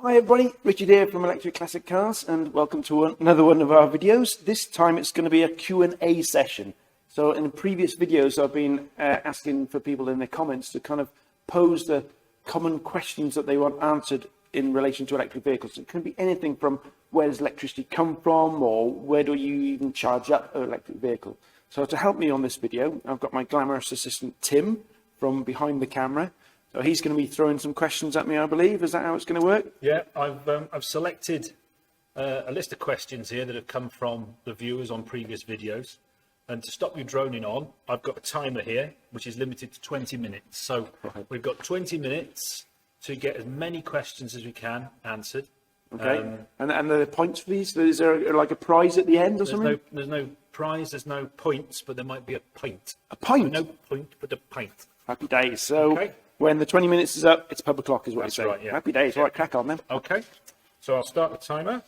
Hi everybody, Richard here from Electric Classic Cars and welcome to another one of our videos. This time it's going to be a Q&A session. So in the previous videos I've been asking for people in their comments to kind of pose the common questions that they want answered in relation to electric vehicles. It can be anything from where does electricity come from or where do you even charge up an electric vehicle. So to help me on this video I've got my glamorous assistant Tim from behind the camera. So he's going to be throwing some questions at me, I believe. Is that how it's going to work? Yeah, I've selected a list of questions here that have come from the viewers on previous videos. And to stop you droning on, I've got a timer here, which is limited to 20 minutes. So we've got 20 minutes to get as many questions as we can answered. Okay. And the points for these? Is there like a prize at the end or something? There's no prize, there's no points, but there might be a pint. A pint? No point, but a pint. Happy days. So okay. When the 20 minutes is up, it's pub o'clock is what That's you say. right, yeah. Happy days. Yeah. Right, crack on then. Okay. So I'll start the timer.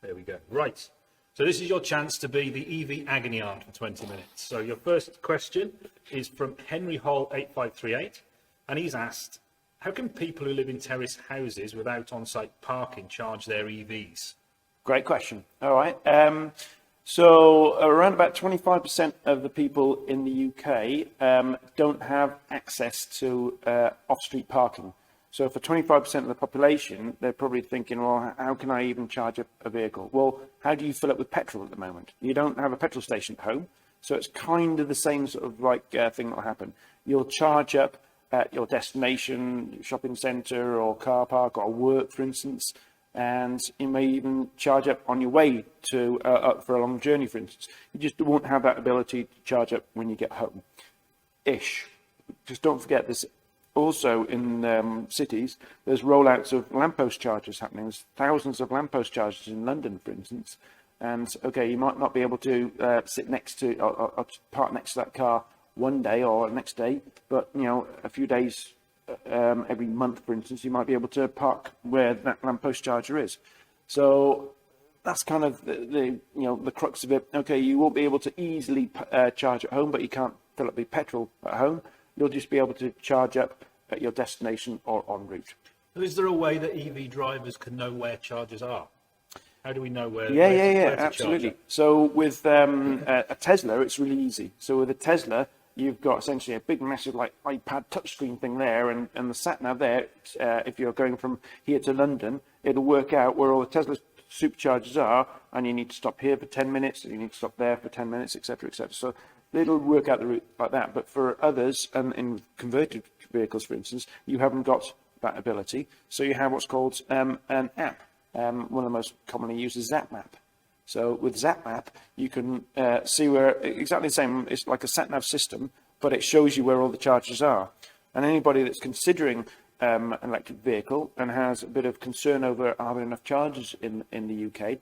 There we go. Right. So this is your chance to be the EV agony aunt for 20 minutes. So your first question is from Henry Hall 8538, and he's asked, how can people who live in terrace houses without on-site parking charge their EVs? Great question. All right. So around about 25% of the people in the UK don't have access to off-street parking. So for 25% of the population, they're probably thinking, well, how can I even charge a vehicle? Well, how do you fill it with petrol at the moment? You don't have a petrol station at home. So it's kind of the same sort of like thing that will happen. You'll charge up at your destination, shopping centre or car park or work, for instance. And you may even charge up on your way to up for a long journey, for instance. You just won't have that ability to charge up when you get home. Just don't forget this. Also in cities, there's rollouts of lamppost chargers happening. There's thousands of lamppost chargers in London, for instance. And okay, you might not be able to sit next to or park next to that car one day or next day, but you know, a few days. Every month, for instance, you might be able to park where that lamppost charger is. So that's kind of the crux of it. Okay, you won't be able to easily charge at home, but you can't fill up the petrol at home. You'll just be able to charge up at your destination or en route. Is there a way that EV drivers can know where chargers are? How do we know where? Yeah, absolutely. So with a Tesla, it's really easy. So with a Tesla, you've got essentially a big, massive, like iPad touchscreen thing there, and the sat nav there. If you're going from here to London, it'll work out where all the Tesla superchargers are, and you need to stop here for 10 minutes, and you need to stop there for 10 minutes, etc., etc. So it'll work out the route like that. But for others, and in converted vehicles, for instance, you haven't got that ability. So you have what's called an app. One of the most commonly used is ZapMap. So with ZapMap, you can see where exactly the same. It's like a sat-nav system, but it shows you where all the chargers are. And anybody that's considering an electric vehicle and has a bit of concern over are there enough chargers in the UK,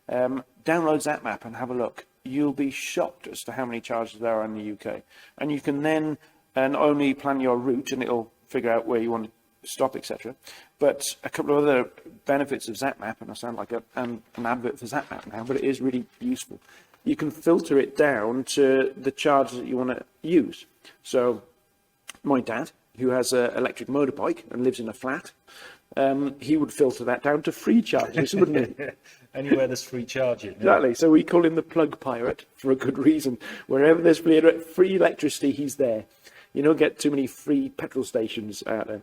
download ZapMap and have a look. You'll be shocked as to how many chargers there are in the UK. And you can then not only plan your route, and it'll figure out where you want to stop, etc. But a couple of other benefits of ZapMap, and I sound like an advert for ZapMap now, but it is really useful. You can filter it down to the chargers that you want to use. So my dad, who has an electric motorbike and lives in a flat, he would filter that down to free charges, wouldn't he? Anywhere there's free charging. Yeah. Exactly. So we call him the plug pirate for a good reason. Wherever there's free electricity, he's there. You don't get too many free petrol stations out there.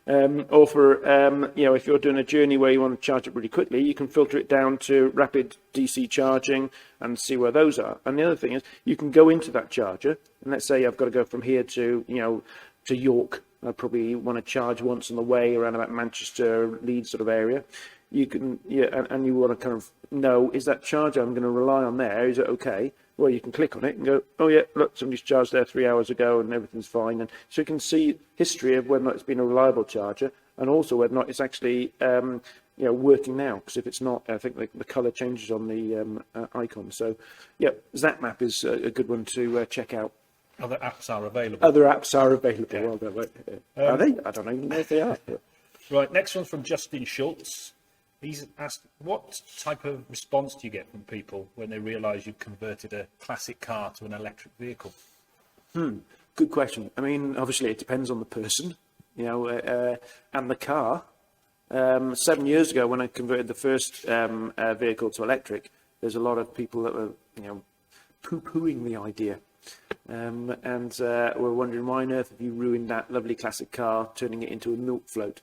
Or for, if you're doing a journey where you want to charge it really quickly, you can filter it down to rapid DC charging and see where those are. And the other thing is you can go into that charger, and let's say I've got to go from here to, to York. I probably want to charge once on the way around about Manchester, Leeds sort of area. You can, and you want to kind of know, is that charger I'm going to rely on there? Is it okay? Well, you can click on it and go, oh yeah, look, somebody's charged there 3 hours ago and everything's fine. And so you can see history of whether or not it's been a reliable charger, and also whether or not it's actually working now. Because if it's not, I think the colour changes on the icon. So yeah, ZapMap is a good one to check out. Other apps are available. Other apps are available. Yeah. Well done. Are they? I don't even know if they are. Right, next one's from Justin Schultz. He's asked, what type of response do you get from people when they realise you've converted a classic car to an electric vehicle? Good question. I mean, obviously it depends on the person, and the car. 7 years ago, when I converted the first vehicle to electric, there's a lot of people that were, poo-pooing the idea. And we're wondering, why on earth have you ruined that lovely classic car, turning it into a milk float?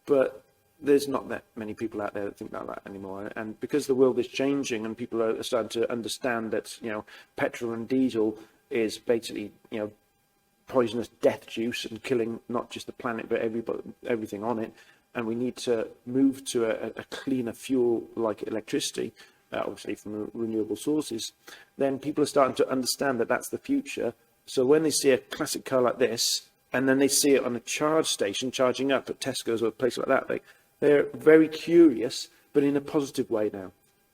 But there's not that many people out there that think like that anymore. And because the world is changing and people are starting to understand that, petrol and diesel is basically, poisonous death juice and killing not just the planet, but everything on it. And we need to move to a cleaner fuel like electricity, obviously from renewable sources. Then people are starting to understand that that's the future. So when they see a classic car like this, and then they see it on a charge station charging up at Tesco's or a place like that, they're very curious, but in a positive way now.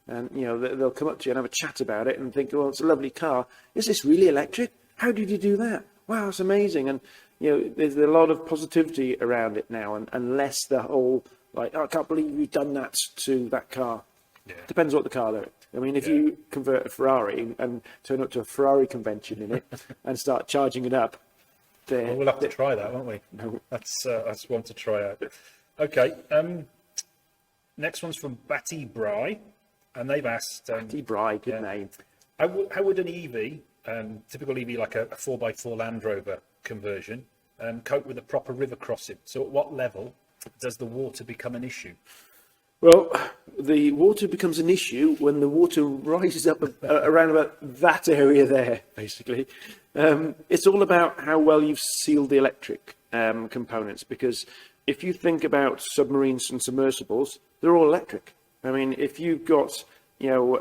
And, they'll come up to you and have a chat about it and think, well, it's a lovely car. Is this really electric? How did you do that? Wow, it's amazing. And, there's a lot of positivity around it now, and less the whole, I can't believe you've done that to that car. Yeah. Depends what the car though. I mean, if you convert a Ferrari and turn up to a Ferrari convention in it and start charging it up, well, we'll have to try that, won't we? No. That's one to try out. Okay. Next one's from Batty Bry, and they've asked. Batty Bry, good name. How would an EV, typical EV like a 4x4 Land Rover conversion, cope with a proper river crossing? So, at what level does the water become an issue? Well, the water becomes an issue when the water rises up around about that area there, basically. It's all about how well you've sealed the electric components, because if you think about submarines and submersibles, they're all electric. I mean, if you've got,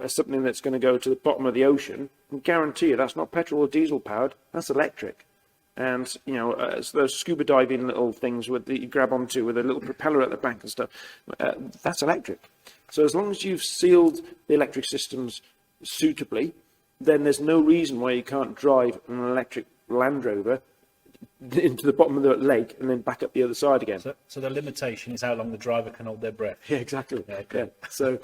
something that's going to go to the bottom of the ocean, I can guarantee you that's not petrol or diesel powered, that's electric. And, those scuba diving little things that you grab onto with a little propeller at the back and stuff, that's electric. So as long as you've sealed the electric systems suitably, then there's no reason why you can't drive an electric Land Rover into the bottom of the lake and then back up the other side again. So the limitation is how long the driver can hold their breath. Yeah, exactly. Yeah, okay. Yeah. So,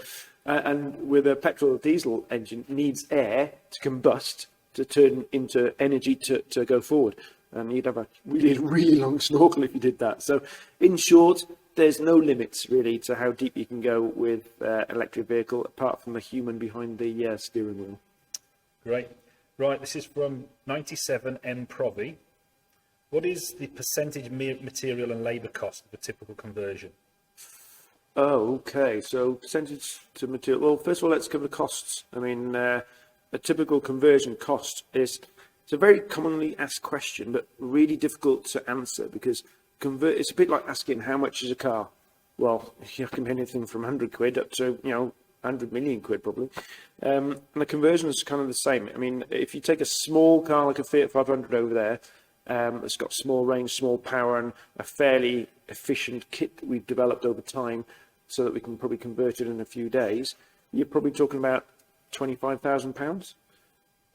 and with a petrol or diesel engine, it needs air to combust to turn into energy to go forward. And you'd have a really, really long snorkel if you did that. So, in short, there's no limits really to how deep you can go with an electric vehicle, apart from the human behind the steering wheel. Great. Right, this is from 97M Provi. What is the percentage material and labour cost of a typical conversion? Oh, okay. So percentage to material. Well, first of all, let's cover the costs. I mean, a typical conversion cost is, it's a very commonly asked question, but really difficult to answer, because it's a bit like asking how much is a car. Well, you can be anything from 100 quid up to, 100 million quid probably. And the conversion is kind of the same. I mean, if you take a small car like a Fiat 500 over there, it's got small range, small power, and a fairly efficient kit that we've developed over time so that we can probably convert it in a few days, you're probably talking about £25,000.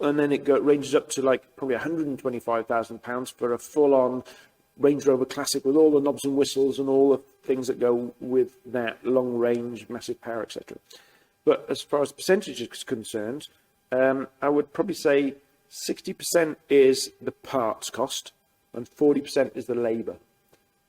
And then it ranges up to probably £125,000 for a full-on Range Rover Classic with all the knobs and whistles and all the things that go with that, long range, massive power, etc. But as far as percentage is concerned, I would probably say 60% is the parts cost and 40% is the labour.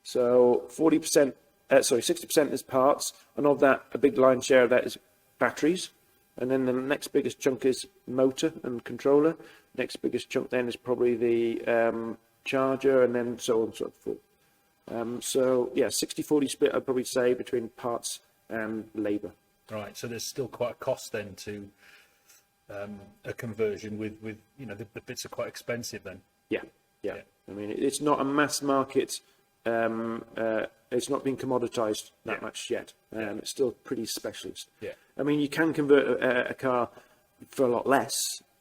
So 60% is parts, and of that, a big lion's share of that is batteries. And then the next biggest chunk is motor and controller. Next biggest chunk then is probably the charger, and then so on and so forth. So yeah, 60-40 split, I'd probably say, between parts and labour. Right, so there's still quite a cost then to a conversion with the bits are quite expensive then. Yeah. I mean, it's not a mass market. It's not been commoditized that much yet. It's still pretty specialist. Yeah. I mean, you can convert a car for a lot less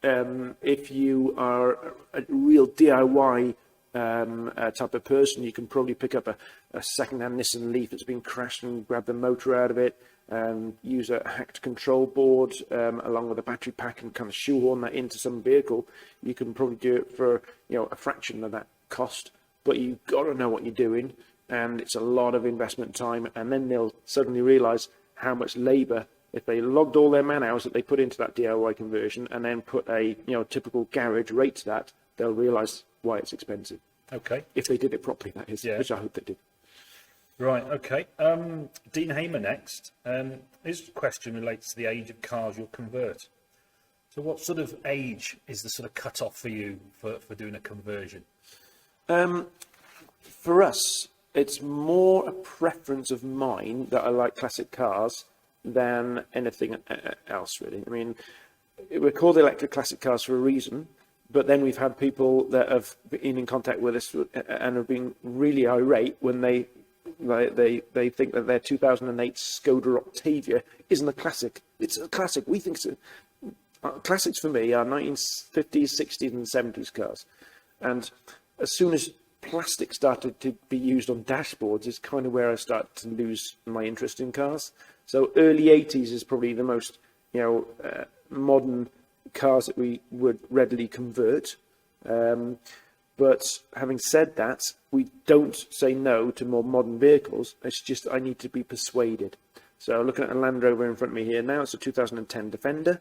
if you are a real DIY type of person. You can probably pick up a second-hand Nissan Leaf that's been crashed and grab the motor out of it, and use a hacked control board along with a battery pack and kind of shoehorn that into some vehicle. You can probably do it for a fraction of that cost, but you've got to know what you're doing, and it's a lot of investment time. And then they'll suddenly realize how much labor, if they logged all their man hours that they put into that DIY conversion and then put a typical garage rate to that, they'll realize why it's expensive. Okay. If they did it properly, that is, which I hope they did. Right, okay. Dean Hamer next. His question relates to the age of cars you'll convert. So what sort of age is the sort of cut-off for you for doing a conversion? For us, it's more a preference of mine that I like classic cars than anything else, really. I mean, we're called electric classic cars for a reason, but then we've had people that have been in contact with us and have been really irate when they think that their 2008 Skoda Octavia isn't a classic. It's a classic. We think so. Classics for me are 1950s, 60s and 70s cars. And as soon as plastic started to be used on dashboards is kind of where I started to lose my interest in cars. So early 80s is probably the most, modern cars that we would readily convert. But having said that, we don't say no to more modern vehicles. It's just I need to be persuaded. So looking at a Land Rover in front of me here now, it's a 2010 Defender.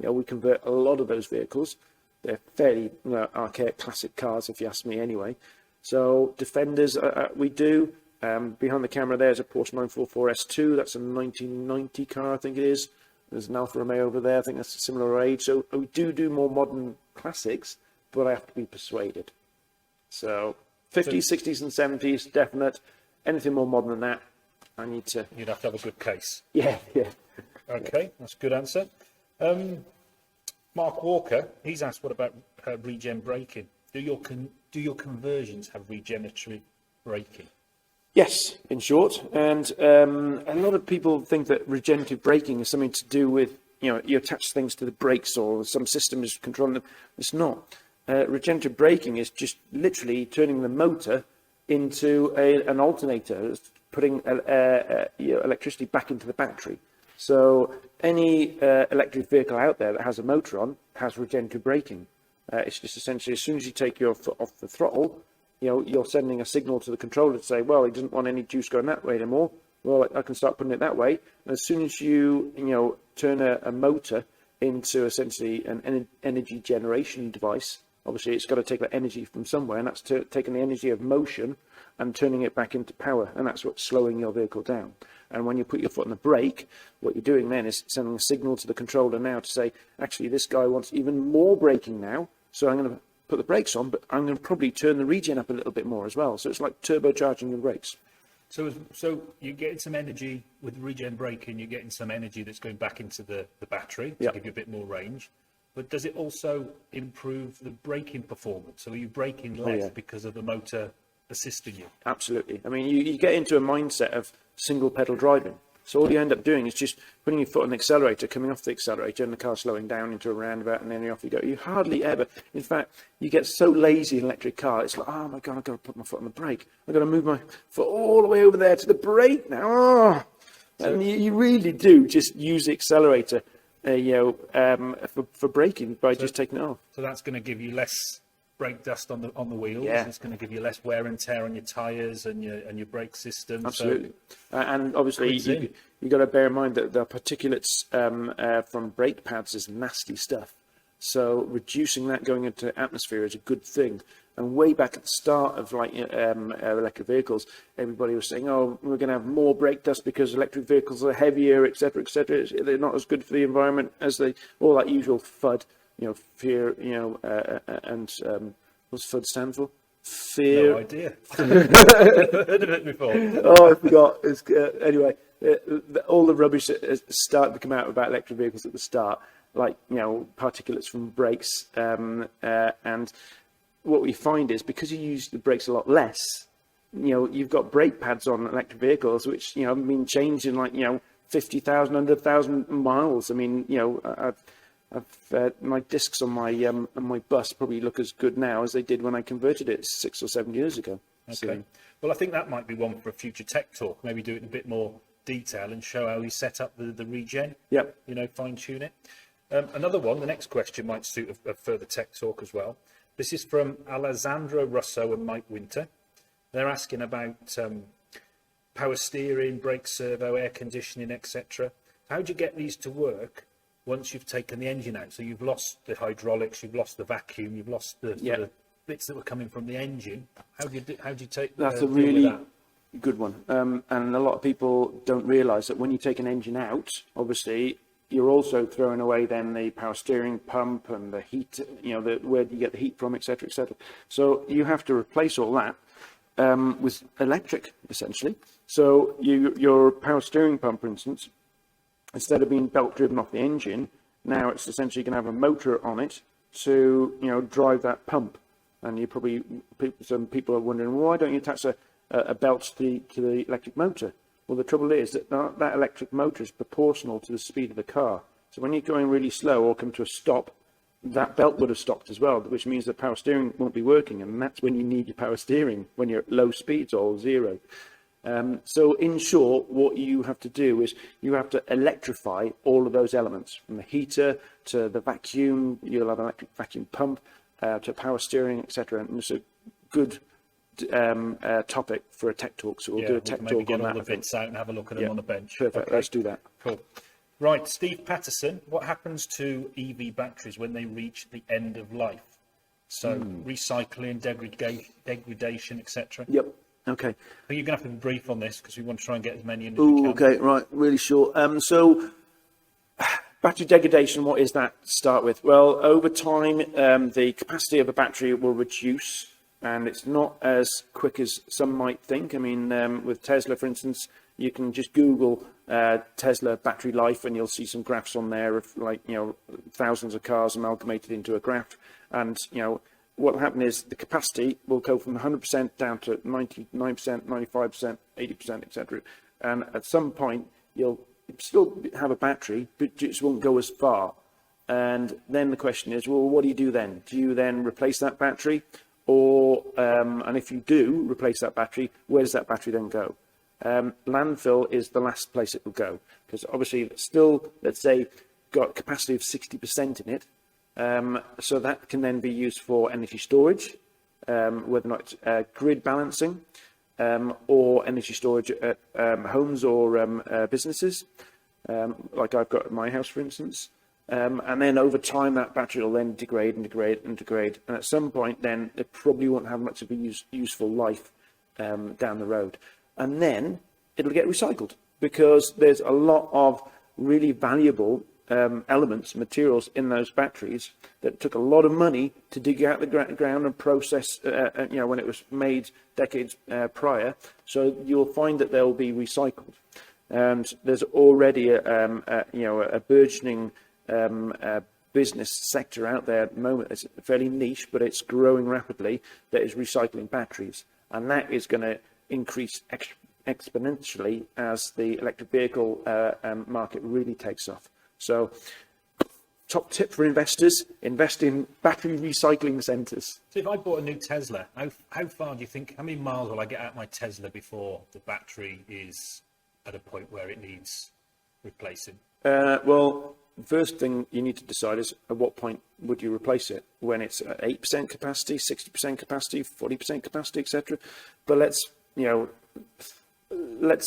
We convert a lot of those vehicles. They're fairly archaic classic cars, if you ask me anyway. So Defenders, we do. Behind the camera there's a Porsche 944 S2. That's a 1990 car, I think it is. There's an Alfa Romeo over there. I think that's a similar age. So we do more modern classics, but I have to be persuaded. So 50s, 60s and 70s, definite. Anything more modern than that, I need to... You'd have to have a good case. Yeah. Okay, that's a good answer. Mark Walker, he's asked, what about regen braking? Do your conversions have regenerative braking? Yes, in short. And a lot of people think that regenerative braking is something to do with, you attach things to the brakes or some system is controlling them. It's not. Regenerative braking is just literally turning the motor into an alternator, putting electricity back into the battery. So any electric vehicle out there that has a motor on has regenerative braking. It's just essentially as soon as you take your foot off the throttle, you're sending a signal to the controller to say, well, he doesn't want any juice going that way anymore. Well, I can start putting it that way. And as soon as you turn a motor into essentially an energy generation device, obviously it's got to take that energy from somewhere, and that's taking the energy of motion and turning it back into power, and that's what's slowing your vehicle down. And when you put your foot on the brake, what you're doing then is sending a signal to the controller now to say, actually, this guy wants even more braking now, so I'm going to put the brakes on, but I'm going to probably turn the regen up a little bit more as well. So it's like turbocharging your brakes. So you're getting some energy with regen braking, you're getting some energy that's going back into the battery to give you a bit more range. But does it also improve the braking performance? So are you braking less because of the motor assisting you? Absolutely. I mean, you get into a mindset of single pedal driving. So all you end up doing is just putting your foot on the accelerator, coming off the accelerator, and the car slowing down into a roundabout, and then off you go. You hardly ever, in fact, you get so lazy in an electric car, it's like, oh my God, I've got to put my foot on the brake. I've got to move my foot all the way over there to the brake now. Oh. And you really do just use the accelerator, for braking by just taking it off. So that's going to give you less brake dust on the wheels. Yeah. It's going to give you less wear and tear on your tyres and your brake system. Absolutely. And obviously you got to bear in mind that the particulates from brake pads is nasty stuff. So reducing that going into atmosphere is a good thing. And way back at the start of electric vehicles, everybody was saying, oh, we're going to have more brake dust because electric vehicles are heavier, etc., etc. They're not as good for the environment as all that usual FUD. Fear, and what's FUD stand for? Fear. No idea. Heard of it before. Oh, I forgot. Anyway, all the rubbish that started to come out about electric vehicles at the start, like, particulates from brakes. And what we find is because you use the brakes a lot less, you've got brake pads on electric vehicles, which, have been changed in 50,000, 100,000 miles. I mean, my discs on my bus probably look as good now as they did when I converted it 6 or 7 years ago. Okay. So. Well, I think that might be one for a future tech talk. Maybe do it in a bit more detail and show how you set up the regen. Yep. Fine tune it. Another one. The next question might suit a further tech talk as well. This is from Alessandro Russo and Mike Winter. They're asking about power steering, brake servo, air conditioning, etc. How do you get these to work once you've taken the engine out? So you've lost the hydraulics, you've lost the vacuum, you've lost the bits that were coming from the engine. How do you take That's deal with that? good one. And a lot of people don't realise that when you take an engine out, obviously, you're also throwing away then the power steering pump and the heat, where do you get the heat from, etc., etc. So you have to replace all that with electric, essentially. So your power steering pump, for instance, instead of being belt driven off the engine, now it's essentially going to have a motor on it to drive that pump. And some people are wondering, well, why don't you attach a belt to the electric motor? Well, the trouble is that electric motor is proportional to the speed of the car. So when you're going really slow or come to a stop, that belt would have stopped as well, which means the power steering won't be working. And that's when you need your power steering, when you're at low speeds or zero. So in short, what you have to do is you have to electrify all of those elements, from the heater to the vacuum. You'll have an electric vacuum pump, to power steering, etc. And it's a good topic for a tech talk. So we'll do a tech talk on that. Maybe get all the bits out and have a look at them on the bench. Perfect. Okay. Let's do that. Cool. Right, Steve Patterson, what happens to EV batteries when they reach the end of life? So recycling, degradation, etc. Yep. Okay. I think you're going to have to be brief on this because we want to try and get as many in as we can. Okay, right, really short. So battery degradation, what is that to start with? Well, over time, the capacity of a battery will reduce, and it's not as quick as some might think. I mean, with Tesla, for instance, you can just Google Tesla battery life and you'll see some graphs on there of thousands of cars amalgamated into a graph. And, what will happen is the capacity will go from 100% down to 99%, 95%, 80%, etc. And at some point, you'll still have a battery, but it just won't go as far. And then the question is, well, what do you do then? Do you then replace that battery? Or, and if you do replace that battery, where does that battery then go? Landfill is the last place it will go, because obviously it's still, let's say, got capacity of 60% in it. So that can then be used for energy storage, whether or not it's grid balancing, or energy storage at homes or businesses, like I've got at my house, for instance. And then over time, that battery will then degrade and degrade and degrade. And at some point, then it probably won't have much of a useful life down the road. And then it'll get recycled, because there's a lot of really valuable elements, materials in those batteries that took a lot of money to dig out the ground and process, when it was made decades prior. So you'll find that they'll be recycled. And there's already a burgeoning business sector out there at the moment. It's fairly niche, but it's growing rapidly, that is recycling batteries. And that is going to increase exponentially as the electric vehicle market really takes off. So, top tip for investors: invest in battery recycling centres. So, if I bought a new Tesla, how far do you think? How many miles will I get out my Tesla before the battery is at a point where it needs replacing? Well, the first thing you need to decide is at what point would you replace it? When it's at 8% capacity, 60% capacity, 40% capacity, etc. But let's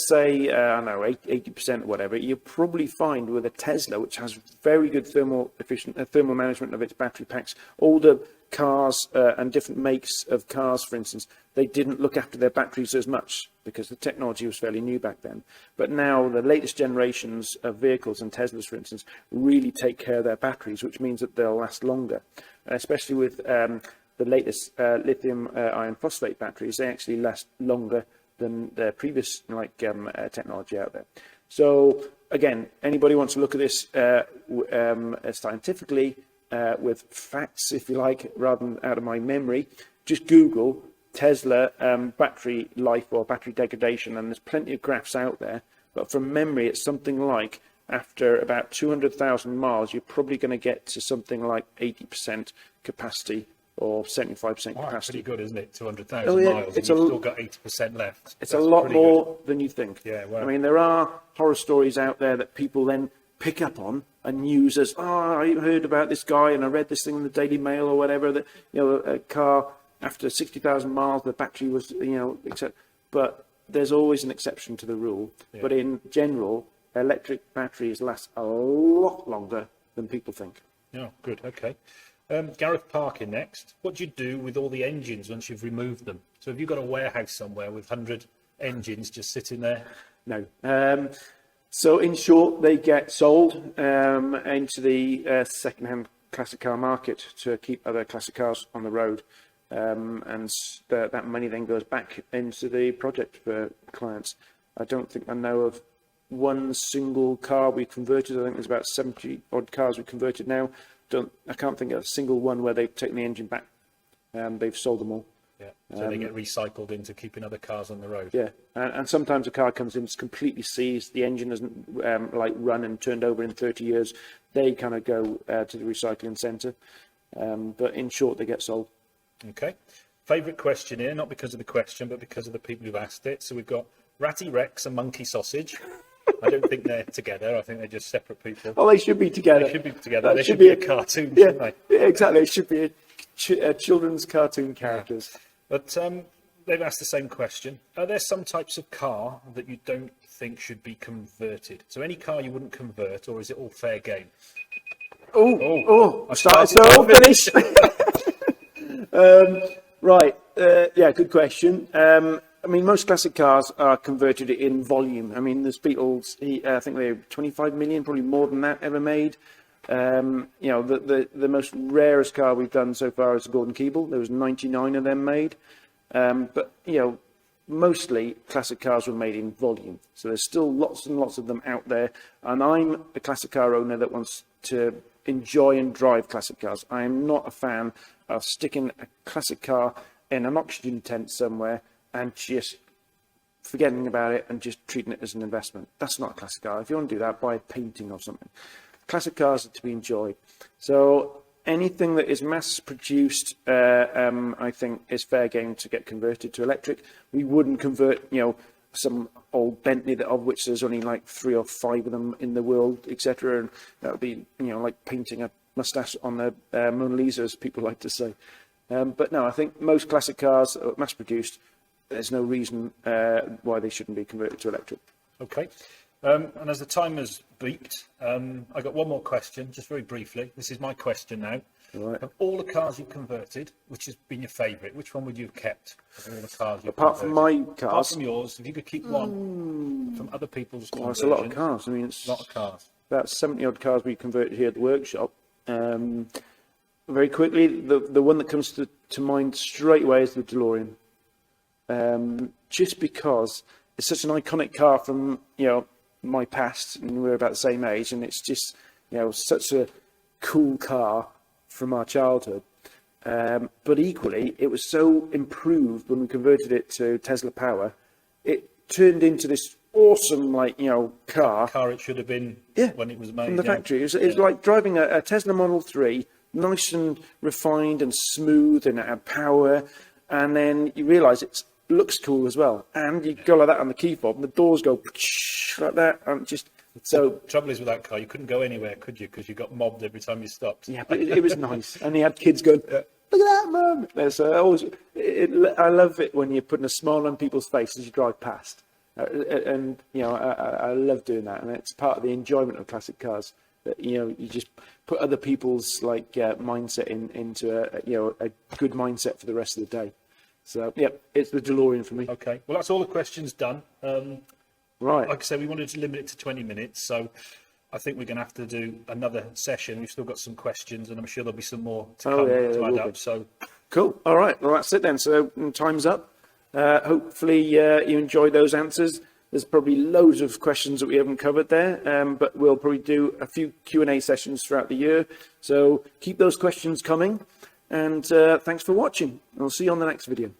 say, I don't know, 80% or whatever, you'll probably find with a Tesla, which has very good thermal management of its battery packs. Older cars and different makes of cars, for instance, they didn't look after their batteries as much because the technology was fairly new back then. But now the latest generations of vehicles, and Teslas, for instance, really take care of their batteries, which means that they'll last longer. Especially with the latest lithium iron phosphate batteries, they actually last longer than the previous technology out there. So again, anybody wants to look at this scientifically with facts, if you like, rather than out of my memory, just Google Tesla battery life or battery degradation, and there's plenty of graphs out there. But from memory, it's something like after about 200,000 miles, you're probably going to get to something like 80% capacity or 75% Wow, capacity. Pretty good, isn't it? 200,000 miles, and you've still got 80% left. It's a lot more than you think. Yeah, wow. I mean, there are horror stories out there that people then pick up on and use as, I heard about this guy and I read this thing in the Daily Mail or whatever, that, a car after 60,000 miles, the battery was, etc. But there's always an exception to the rule. Yeah. But in general, electric batteries last a lot longer than people think. Yeah, good, okay. Gareth Parker next. What do you do with all the engines once you've removed them? So if you've got a warehouse somewhere with 100 engines just sitting there? No. So in short, they get sold into the second-hand classic car market to keep other classic cars on the road. And that money then goes back into the project for clients. I don't think I know of one single car we converted. I think there's about 70 odd cars we converted now. I can't think of a single one where they've taken the engine back. They've sold them all. Yeah, so they get recycled into keeping other cars on the road. Yeah, and sometimes a car comes in, it's completely seized, the engine hasn't like run and turned over in 30 years. They kind of go to the recycling centre, but in short, they get sold. Okay. Favourite question here, not because of the question, but because of the people who've asked it. So we've got Ratty Rex and Monkey Sausage. I don't think they're together. I think they're just separate people. Oh, they should be together. They should be together. They should should be a cartoon, yeah, shouldn't they? Yeah, exactly. It should be a children's cartoon characters. But they've asked the same question. Are there some types of car that you don't think should be converted? So any car you wouldn't convert, or is it all fair game? I started so finish. Right. Yeah, good question. I mean, most classic cars are converted in volume. I mean, there's Beetles, I think they're 25 million, probably more than that, ever made. You know, the most rarest car we've done so far is the Gordon Keeble. There was 99 of them made. But, you know, mostly classic cars were made in volume. So there's still lots and lots of them out there. And I'm a classic car owner that wants to enjoy and drive classic cars. I am not a fan of sticking a classic car in an oxygen tent somewhere and just forgetting about it and just treating it as an investment. That's not a classic car. If you want to do that, buy a painting or something. Classic cars are to be enjoyed. So anything that is mass produced, I think, is fair game to get converted to electric. We wouldn't convert, you know, some old Bentley of which there's only like 3 or 5 of them in the world, etc. And that would be, you know, like painting a mustache on the Mona Lisa, as people like to say. But no, I think most classic cars are mass produced. There's no reason why they shouldn't be converted to electric. Okay. And as the timer's beeped, I got one more question, just very briefly. This is my question now. Right. Of all the cars you've converted, which has been your favourite? Which one would you have kept of all the cars you've Apart from converted? my cars? Apart from yours, if you could keep one from other people's Well, conversions. it's a lot of cars. I mean, it's A lot of cars. about 70 odd cars we converted here at the workshop. Very quickly, the one that comes to mind straight away is the DeLorean. Just because it's such an iconic car from, you know, my past, and we're about the same age, and it's just, you know, such a cool car from our childhood. But equally, it was so improved when we converted it to Tesla power. It turned into this awesome, like, you know, car It should have been when it was made. from the factory. It was like driving a Tesla Model 3, nice and refined and smooth, and it had power. And then you realise it looks cool as well. And you go like that on the key fob, and the doors go like that, and just so. The trouble is with that car, you couldn't go anywhere, could you? Because you got mobbed every time you stopped. Yeah, but it was nice, and he had kids going, "Look at that, Mum!" I love it when you're putting a smile on people's face as you drive past, and you know, I love doing that, and it's part of the enjoyment of classic cars. That, you know, you just put other people's like mindset into a good mindset for the rest of the day. So, yeah, it's the DeLorean for me. Okay, well, that's all the questions done. Right. Like I said, we wanted to limit it to 20 minutes, so I think we're going to have to do another session. We've still got some questions, and I'm sure there'll be some more to come to add up. So, cool. All right. Well, that's it then. So, time's up. Hopefully, you enjoyed those answers. There's probably loads of questions that we haven't covered there, but we'll probably do a few Q&A sessions throughout the year. So, keep those questions coming. And thanks for watching. I'll see you on the next video.